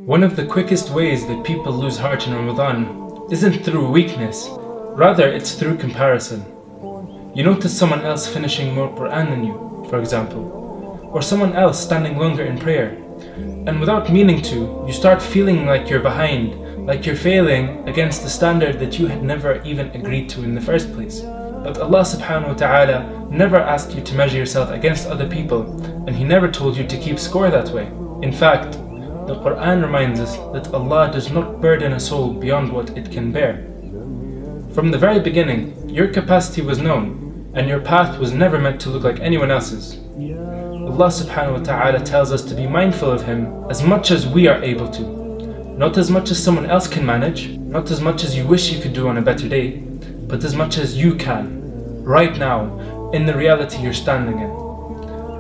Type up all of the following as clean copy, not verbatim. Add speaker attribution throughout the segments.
Speaker 1: One of the quickest ways that people lose heart in Ramadan isn't through weakness, rather it's through comparison. You notice someone else finishing more Quran than you, for example, or someone else standing longer in prayer, and without meaning to, you start feeling like you're behind, like you're failing against the standard that you had never even agreed to in the first place. But Allah subhanahu wa ta'ala never asked you to measure yourself against other people, and He never told you to keep score that way. In fact, the Quran reminds us that Allah does not burden a soul beyond what it can bear. From the very beginning, your capacity was known, and your path was never meant to look like anyone else's. Allah subhanahu wa ta'ala tells us to be mindful of Him as much as we are able to. Not as much as someone else can manage, not as much as you wish you could do on a better day, but as much as you can, right now, in the reality you're standing in.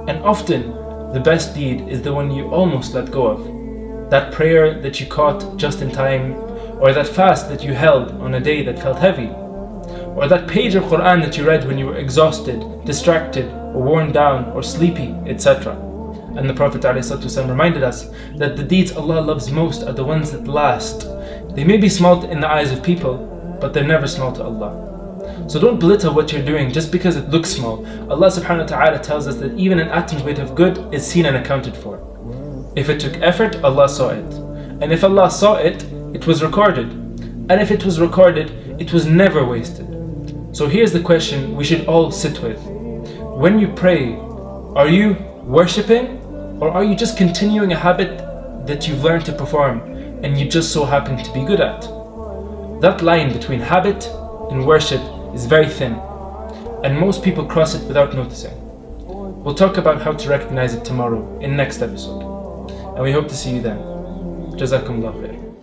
Speaker 1: And often, the best deed is the one you almost let go of. That prayer that you caught just in time, or that fast that you held on a day that felt heavy, or that page of Quran that you read when you were exhausted, distracted, or worn down, or sleepy, etc. And the Prophet ﷺ reminded us that the deeds Allah loves most are the ones that last. They may be small in the eyes of people, but they're never small to Allah. So don't belittle what you're doing just because it looks small. Allah subhanahu wa ta'ala tells us that even an atom's weight of good is seen and accounted for. If it took effort, Allah saw it. And if Allah saw it, it was recorded. And if it was recorded, it was never wasted. So here's the question we should all sit with. When you pray, are you worshipping, or are you just continuing a habit that you've learned to perform and you just so happen to be good at? That line between habit and worship is very thin, and most people cross it without noticing. We'll talk about how to recognize it tomorrow in next episode, and we hope to see you then. Jazakumullah khair.